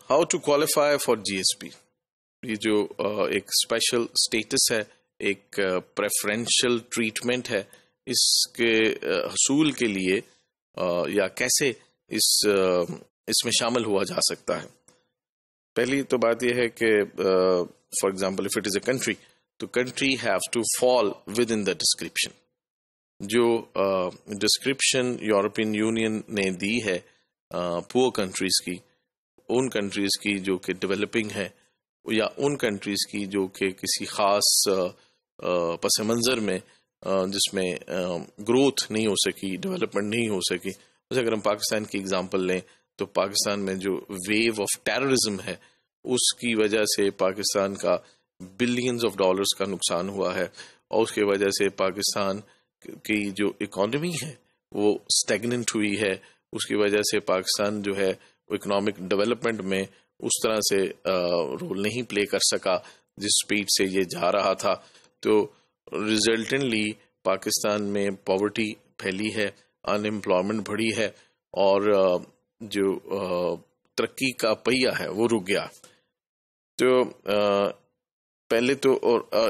How to qualify for G S P. یہ جو ایک اسپیشل اسٹیٹس ہے, ایک پریفرینشل ٹریٹمنٹ ہے, اس کے حصول کے لیے یا کیسے اس میں شامل ہوا جا سکتا ہے. پہلی تو بات یہ ہے کہ for example if it is a country, تو country have to fall within the description. جو ڈسکرپشن یورپین یونین نے دی ہے پور کنٹریز کی, ان کنٹریز کی جو کہ ڈیولپنگ ہے, یا ان کنٹریز کی جو کہ کسی خاص پس منظر میں جس میں گروتھ نہیں ہو سکی, ڈیولپمنٹ نہیں ہو سکی. جیسے اگر ہم پاکستان کی اگزامپل لیں تو پاکستان میں جو ویو آف ٹیررزم ہے اس کی وجہ سے پاکستان کا بلینز آف ڈالرز کا نقصان ہوا ہے, اور اس کی وجہ سے پاکستان کی جو اکانومی ہے وہ اسٹیگننٹ ہوئی ہے. اس کی وجہ سے پاکستان جو ہے اکنامک ڈیولپمنٹ میں اس طرح سے رول نہیں پلے کر سکا جس سپیڈ سے یہ جا رہا تھا. تو ریزلٹنٹلی پاکستان میں پاورٹی پھیلی ہے, ان امپلائمنٹ بڑھی ہے, اور جو ترقی کا پہیہ ہے وہ رک گیا. تو پہلے تو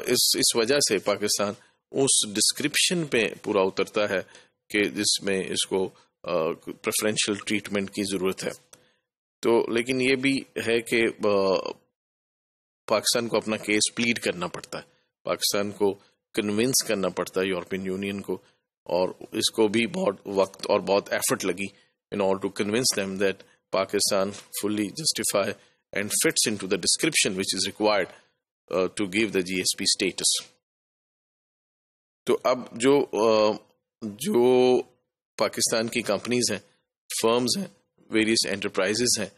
اس وجہ سے پاکستان اس ڈسکرپشن پہ پورا اترتا ہے کہ جس میں اس کو پریفرینشل ٹریٹمنٹ کی ضرورت ہے. تو لیکن یہ بھی ہے کہ پاکستان کو اپنا کیس پلیڈ کرنا پڑتا ہے, پاکستان کو کنونس کرنا پڑتا ہے یورپین یونین کو, اور اس کو بھی بہت وقت اور بہت ایفرٹ لگی in order to convince them that Pakistan fully justify and fits into the description which is required to give the GSP status. تو اب جو پاکستان کی کمپنیز ہیں, فرمز ہیں, ویریس انٹرپرائزز ہیں,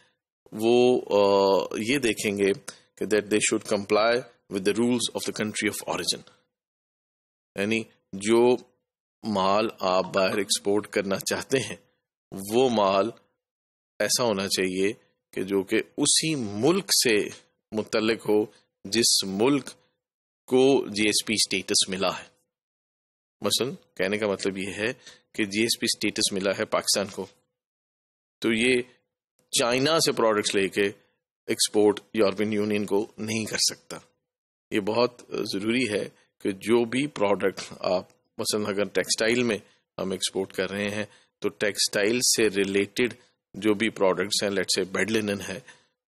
وہ یہ دیکھیں گے کہ that they should comply with the rules of the country of origin. یعنی جو مال آپ باہر ایکسپورٹ کرنا چاہتے ہیں وہ مال ایسا ہونا چاہیے کہ جو کہ اسی ملک سے متعلق ہو جس ملک کو جی ایس پی اسٹیٹس ملا ہے. مثلا کہنے کا مطلب یہ ہے کہ جی ایس پی اسٹیٹس ملا ہے پاکستان کو, تو یہ چائنا سے پروڈکٹس لے کے ایکسپورٹ یورپین یونین کو نہیں کر سکتا. یہ بہت ضروری ہے کہ جو بھی پروڈکٹ آپ مثلا اگر ٹیکسٹائل میں ہم ایکسپورٹ کر رہے ہیں تو ٹیکسٹائل سے ریلیٹڈ جو بھی پروڈکٹس ہیں, لیٹ سے بیڈ لینن ہے,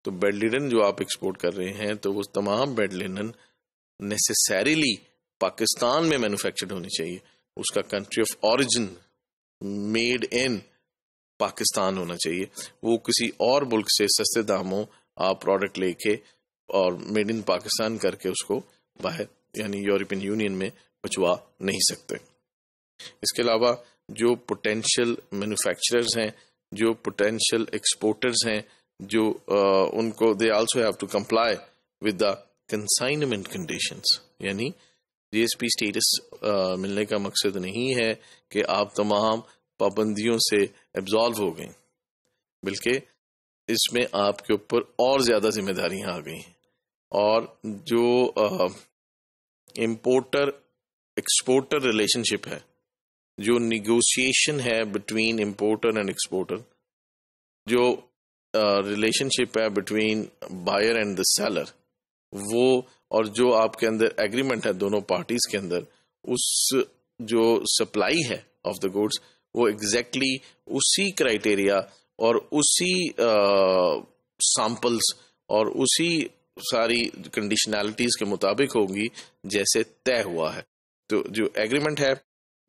تو بیڈ لینن جو آپ ایکسپورٹ کر رہے ہیں تو وہ تمام بیڈ لینن نیسیسریلی پاکستان میں مینوفیکچرڈ ہونی چاہیے. اس کا country of origin made in Pakistan ہونا چاہیے. وہ کسی اور ملک سے سستے داموں آپ پروڈکٹ لے کے اور میڈ ان پاکستان کر کے اس کو باہر یعنی یورپین یونین میں پہنچوا نہیں سکتے. اس کے علاوہ جو پوٹینشیل مینوفیکچررز ہیں, جو پوٹینشیل ایکسپورٹرز ہیں, جو ان کو they also have to comply with the consignment conditions. یعنی جی ایس پی اسٹیٹس ملنے کا مقصد نہیں ہے کہ آپ تمام پابندیوں سے ایبزالو ہو گئیں, بلکہ اس میں آپ کے اوپر اور زیادہ ذمہ داریاں آ گئی ہیں. اور جو امپورٹر ایکسپورٹر ریلیشن شپ ہے, جو نیگوشیشن ہے بٹوین امپورٹر اینڈ ایکسپورٹر, جو ریلیشن شپ ہے between buyer and the seller, وہ اور جو آپ کے اندر ایگریمنٹ ہے دونوں پارٹیز کے اندر, اس جو سپلائی ہے آف دا گوڈس وہ ایگزیکٹلی اسی کرائٹیریا اور اسی سیمپلز اور اسی ساری کنڈیشنالٹیز کے مطابق ہوگی جیسے طے ہوا ہے. تو جو ایگریمنٹ ہے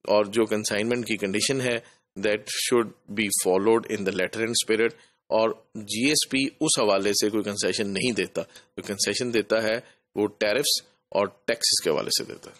اور جو کنسائنمنٹ کی کنڈیشن ہے that should be followed in the letter and spirit. اور جی ایس پی اس حوالے سے کوئی کنسیشن نہیں دیتا, جو کنسیشن دیتا ہے وہ ٹیرفس اور ٹیکسز کے حوالے سے دیتا ہے.